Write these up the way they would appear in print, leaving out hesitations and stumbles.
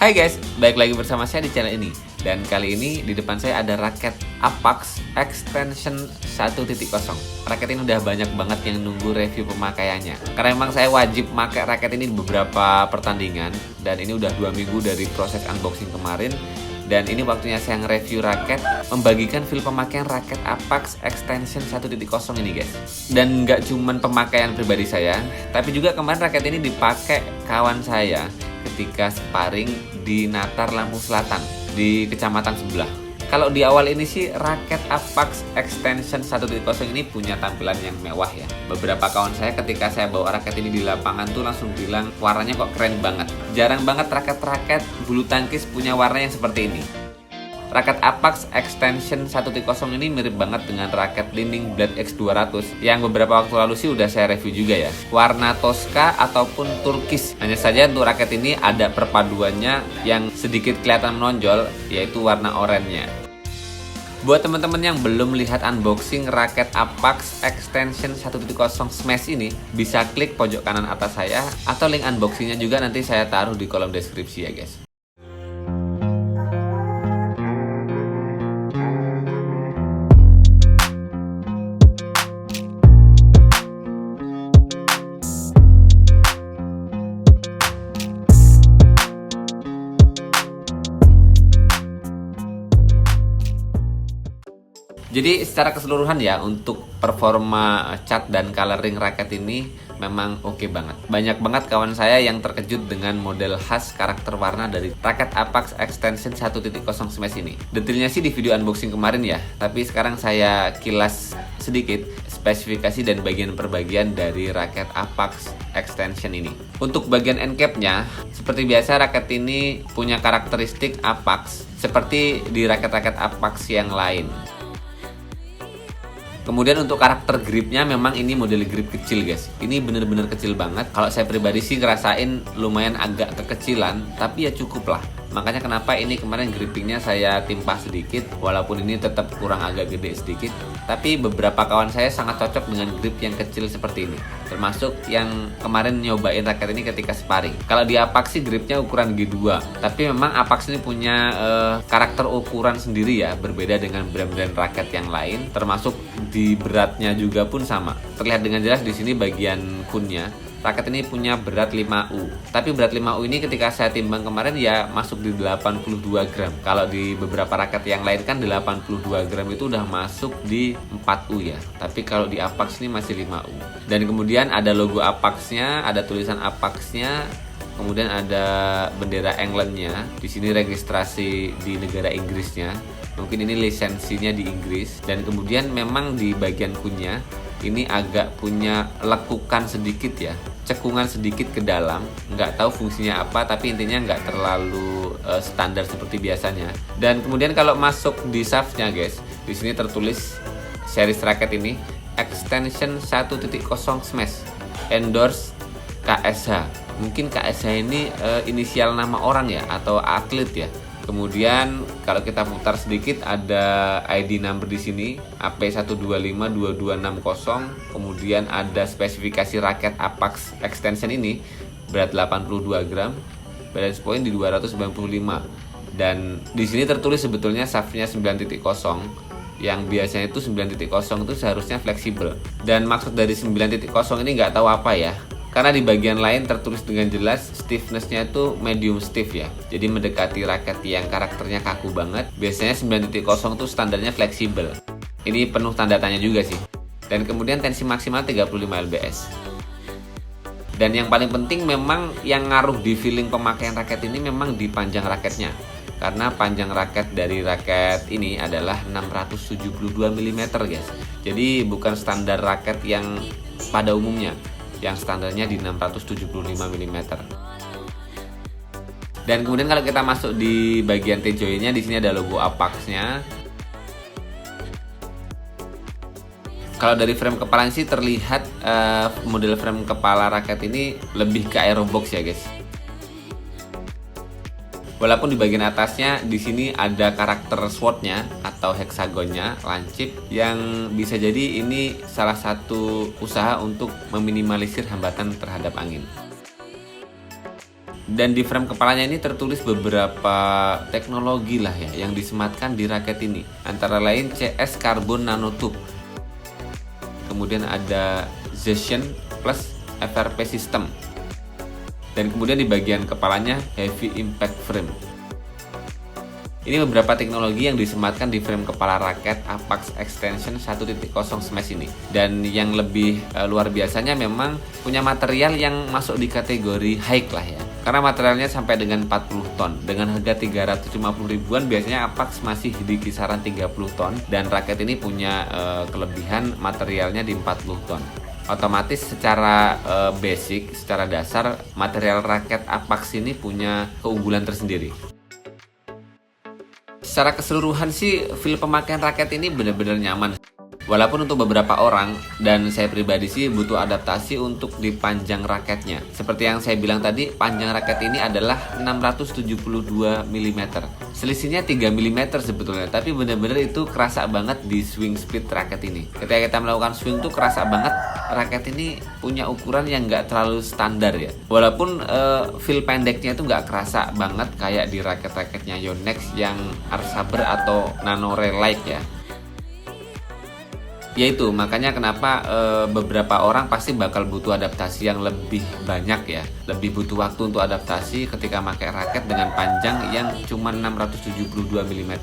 Hai guys, balik lagi bersama saya di channel ini. Dan kali ini di depan saya ada raket Apax Extension 1.0. Raket ini udah banyak banget yang nunggu review pemakaiannya. Karena memang saya wajib pakai raket ini di beberapa pertandingan. Dan ini udah 2 minggu dari proses unboxing kemarin. Dan ini waktunya saya nge-review raket, membagikan feel pemakaian raket Apax Extension 1.0 ini guys. Dan nggak cuman pemakaian pribadi saya, tapi juga kemarin raket ini dipakai kawan saya ketika sparring di Natar Lampung Selatan di kecamatan sebelah. Kalau di awal ini sih raket Apax Extension 1.0 ini punya tampilan yang mewah ya. Beberapa kawan saya ketika saya bawa raket ini di lapangan tuh langsung bilang warnanya kok keren banget. Jarang banget raket-raket bulu tangkis punya warna yang seperti ini. Raket Apax Extension 1.0 ini mirip banget dengan raket Li-Ning Blade X200 yang beberapa waktu lalu sih udah saya review juga ya. Warna Tosca ataupun turkis. Hanya saja untuk raket ini ada perpaduannya yang sedikit kelihatan menonjol, yaitu warna oranye-nya. Buat teman-teman yang belum lihat unboxing raket Apax Extension 1.0 Smash ini, bisa klik pojok kanan atas saya, atau link unboxingnya juga nanti saya taruh di kolom deskripsi ya guys. Jadi secara keseluruhan ya, untuk performa cat dan coloring raket ini memang oke banget. Banyak banget kawan saya yang terkejut dengan model khas karakter warna dari raket Apax Extension 1.0 Smash ini. Detailnya sih di video unboxing kemarin ya, tapi sekarang saya kilas sedikit spesifikasi dan bagian per bagian dari raket Apax Extension ini. Untuk bagian end cap-nya, seperti biasa raket ini punya karakteristik Apax seperti di raket-raket Apax yang lain. Kemudian untuk karakter gripnya memang ini model grip kecil guys. Ini bener-bener kecil banget. Kalau saya pribadi sih ngerasain lumayan agak kekecilan, tapi ya cukup lah. Makanya kenapa ini kemarin grippingnya saya timpah sedikit, walaupun ini tetap kurang agak gede sedikit. Tapi beberapa kawan saya sangat cocok dengan grip yang kecil seperti ini, termasuk yang kemarin nyobain raket ini ketika sparring. Kalau di Apax sih gripnya ukuran G2, tapi memang Apax ini punya karakter ukuran sendiri ya, berbeda dengan brand-brand raket yang lain, termasuk di beratnya juga pun sama. Terlihat dengan jelas di sini bagian kunnya. Raket ini punya berat 5U. Tapi berat 5U ini ketika saya timbang kemarin ya masuk di 82 gram. Kalau di beberapa raket yang lain kan 82 gram itu udah masuk di 4U ya. Tapi kalau di Apax ini masih 5U. Dan kemudian ada logo Apax-nya, ada tulisan Apax-nya, kemudian ada bendera England-nya. Di sini registrasi di negara Inggrisnya. Mungkin ini lisensinya di Inggris. Dan kemudian memang di bagian kunnya ini agak punya lekukan sedikit ya, cekungan sedikit ke dalam. Nggak tahu fungsinya apa, tapi intinya nggak terlalu standar seperti biasanya. Dan kemudian kalau masuk di shaftnya guys, di sini tertulis series raket ini Extension 1.0 Smash endorse KSH. Mungkin KSH ini inisial nama orang ya, atau atlet ya. Kemudian kalau kita putar sedikit ada ID number di sini AP1252260. Kemudian ada spesifikasi raket Apax Extension ini berat 82 gram, balance point di 295. Dan di sini tertulis sebetulnya shaftnya 9.0, yang biasanya itu 9.0 itu seharusnya fleksibel. Dan maksud dari 9.0 ini nggak tahu apa ya. Karena di bagian lain tertulis dengan jelas stiffness-nya itu medium stiff ya. Jadi mendekati raket yang karakternya kaku banget. Biasanya 9.0 itu standarnya fleksibel. Ini penuh tanda tanya juga sih. Dan kemudian tensi maksimal 35 lbs. Dan yang paling penting memang yang ngaruh di feeling pemakaian raket ini memang di panjang raketnya. Karena panjang raket dari raket ini adalah 672 mm guys. Jadi bukan standar raket yang pada umumnya, yang standarnya di 675 mm. Dan kemudian kalau kita masuk di bagian T-joint-nya, di sini ada logo Apax-nya. Kalau dari frame kepala sih terlihat model frame kepala raket ini lebih ke aerobox ya guys. Walaupun di bagian atasnya di sini ada karakter sword-nya atau heksagonnya lancip, yang bisa jadi ini salah satu usaha untuk meminimalisir hambatan terhadap angin. Dan di frame kepalanya ini tertulis beberapa teknologi lah ya yang disematkan di raket ini. Antara lain CS Carbon Nanotube. Kemudian ada Zation plus FRP System. Dan kemudian di bagian kepalanya Heavy Impact Frame. Ini beberapa teknologi yang disematkan di frame kepala raket Apax Extension 1.0 Smash ini. Dan yang lebih luar biasanya memang punya material yang masuk di kategori high lah ya. Karena materialnya sampai dengan 40 ton. Dengan harga 350 ribuan biasanya Apax masih di kisaran 30 ton. Dan raket ini punya kelebihan materialnya di 40 ton. Otomatis secara basic, secara dasar material raket Apax ini punya keunggulan tersendiri. Secara keseluruhan sih feel pemakaian raket ini benar-benar nyaman. Walaupun untuk beberapa orang dan saya pribadi sih butuh adaptasi untuk dipanjang raketnya. Seperti yang saya bilang tadi, panjang raket ini adalah 672 mm. Selisihnya 3 mm sebetulnya, tapi benar-benar itu kerasa banget di swing speed raket ini. Ketika kita melakukan swing tuh kerasa banget raket ini punya ukuran yang nggak terlalu standar ya. Walaupun feel pendeknya itu nggak kerasa banget kayak di raket-raketnya Yonex yang R-Saber atau Nano Relight ya. Yaitu makanya kenapa beberapa orang pasti bakal butuh adaptasi yang lebih banyak ya. Lebih butuh waktu untuk adaptasi ketika pakai raket dengan panjang yang cuma 672 mm.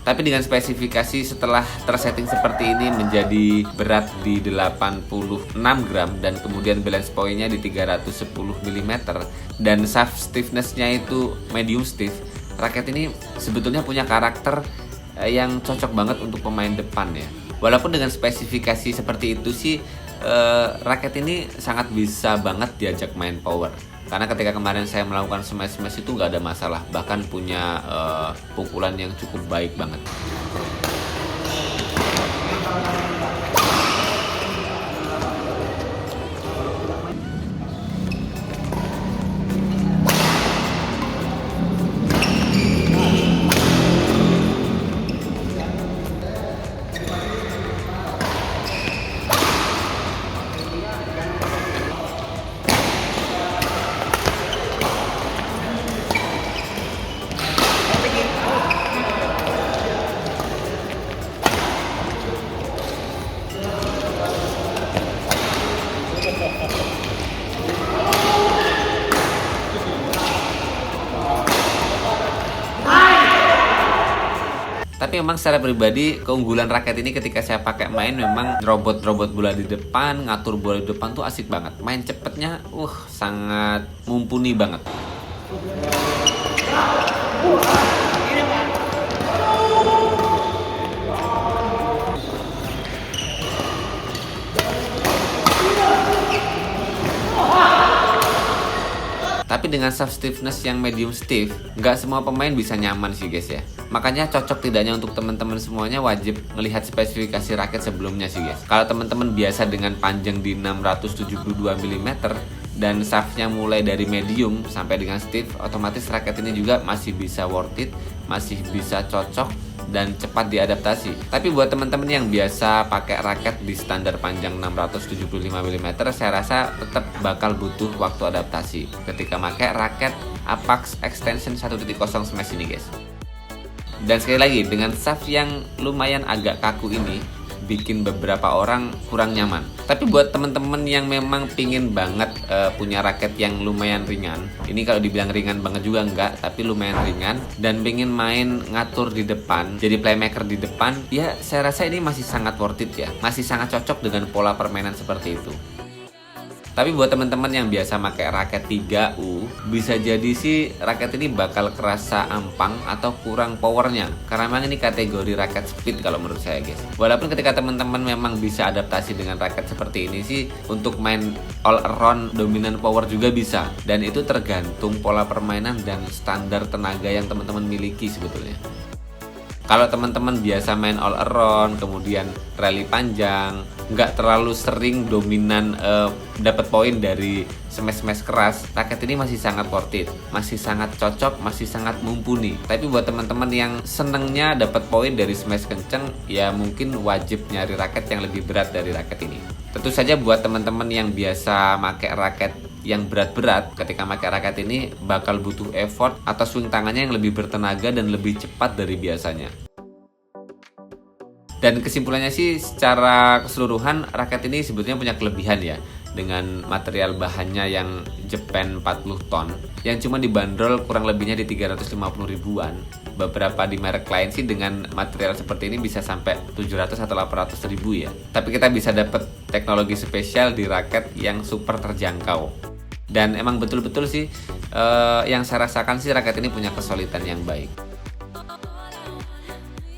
Tapi dengan spesifikasi setelah tersetting seperti ini menjadi berat di 86 gram dan kemudian balance point-nya di 310 mm dan shaft stiffness-nya itu medium stiff, raket ini sebetulnya punya karakter yang cocok banget untuk pemain depan ya. Walaupun dengan spesifikasi seperti itu sih raket ini sangat bisa banget diajak main power. Karena ketika kemarin saya melakukan smash itu nggak ada masalah, bahkan punya pukulan yang cukup baik banget. Tapi memang secara pribadi keunggulan raket ini ketika saya pakai main memang robot bola di depan, ngatur bola di depan tuh asik banget. Main cepetnya sangat mumpuni banget. Tapi dengan shaft stiffness yang medium stiff, nggak semua pemain bisa nyaman sih guys ya. Makanya cocok tidaknya untuk teman-teman semuanya wajib melihat spesifikasi raket sebelumnya sih guys. Kalau teman-teman biasa dengan panjang di 672 mm dan shaftnya mulai dari medium sampai dengan stiff, otomatis raket ini juga masih bisa worth it, masih bisa cocok dan cepat diadaptasi. Tapi buat teman-teman yang biasa pakai raket di standar panjang 675 mm, saya rasa tetap bakal butuh waktu adaptasi ketika pakai raket Apax Extension 1.0 Smash ini guys. Dan sekali lagi, dengan shaft yang lumayan agak kaku ini bikin beberapa orang kurang nyaman. Tapi buat temen-temen yang memang pingin banget punya raket yang lumayan ringan, ini kalau dibilang ringan banget juga enggak, tapi lumayan ringan dan pengen main ngatur di depan, jadi playmaker di depan, ya saya rasa ini masih sangat worth it ya, masih sangat cocok dengan pola permainan seperti itu. Tapi buat teman-teman yang biasa pakai raket 3U, bisa jadi sih raket ini bakal kerasa ampang atau kurang powernya. Karena memang ini kategori raket speed kalau menurut saya guys. Walaupun ketika teman-teman memang bisa adaptasi dengan raket seperti ini sih, untuk main all around dominan power juga bisa. Dan itu tergantung pola permainan dan standar tenaga yang teman-teman miliki sebetulnya. Kalau teman-teman biasa main all around, kemudian rally panjang, nggak terlalu sering dominan dapat poin dari smash keras, raket ini masih sangat worth it, masih sangat cocok, masih sangat mumpuni. Tapi buat teman-teman yang senengnya dapat poin dari smash kenceng, ya mungkin wajib nyari raket yang lebih berat dari raket ini. Tentu saja buat teman-teman yang biasa pakai raket yang berat-berat, ketika pakai raket ini bakal butuh effort atau swing tangannya yang lebih bertenaga dan lebih cepat dari biasanya. Dan kesimpulannya sih, secara keseluruhan raket ini sebetulnya punya kelebihan ya, dengan material bahannya yang Japan 40 ton yang cuma dibanderol kurang lebihnya di 350 ribuan. Beberapa di merek lain sih dengan material seperti ini bisa sampai 700 atau 800 ribu ya. Tapi kita bisa dapat teknologi spesial di raket yang super terjangkau. Dan emang betul-betul sih yang saya rasakan sih raket ini punya kesulitan yang baik.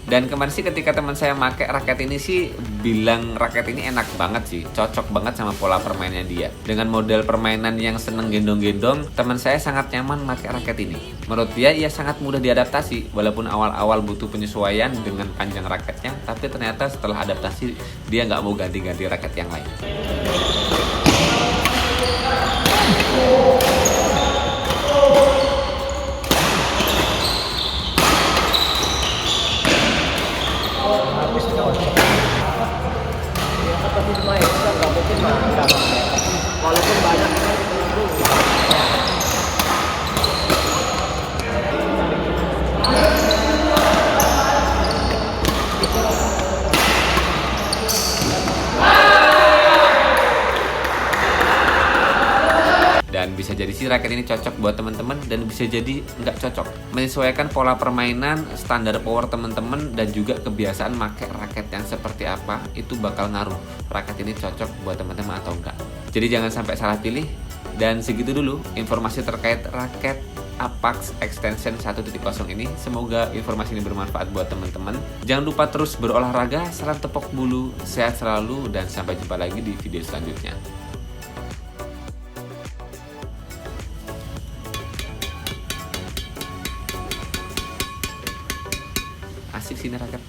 Dan kemarin sih ketika teman saya pakai raket ini sih bilang raket ini enak banget sih, cocok banget sama pola permainnya dia. Dengan model permainan yang seneng gendong-gendong, teman saya sangat nyaman pakai raket ini. Menurut dia, ia sangat mudah diadaptasi, walaupun awal-awal butuh penyesuaian dengan panjang raketnya, tapi ternyata setelah adaptasi dia nggak mau ganti-ganti raket yang lain. Walaupun banyak dan bisa jadi sih raket ini cocok buat teman-teman dan bisa jadi nggak cocok. Menyesuaikan pola permainan, standar power teman-teman, dan juga kebiasaan pakai raket yang seperti apa itu bakal ngaruh raket ini cocok buat teman-teman atau enggak. Jadi jangan sampai salah pilih. Dan segitu dulu informasi terkait raket Apax Extension 1.0 ini. Semoga informasi ini bermanfaat buat teman-teman. Jangan lupa terus berolahraga, salam tepok bulu, sehat selalu, dan sampai jumpa lagi di video selanjutnya. Asik sini raket.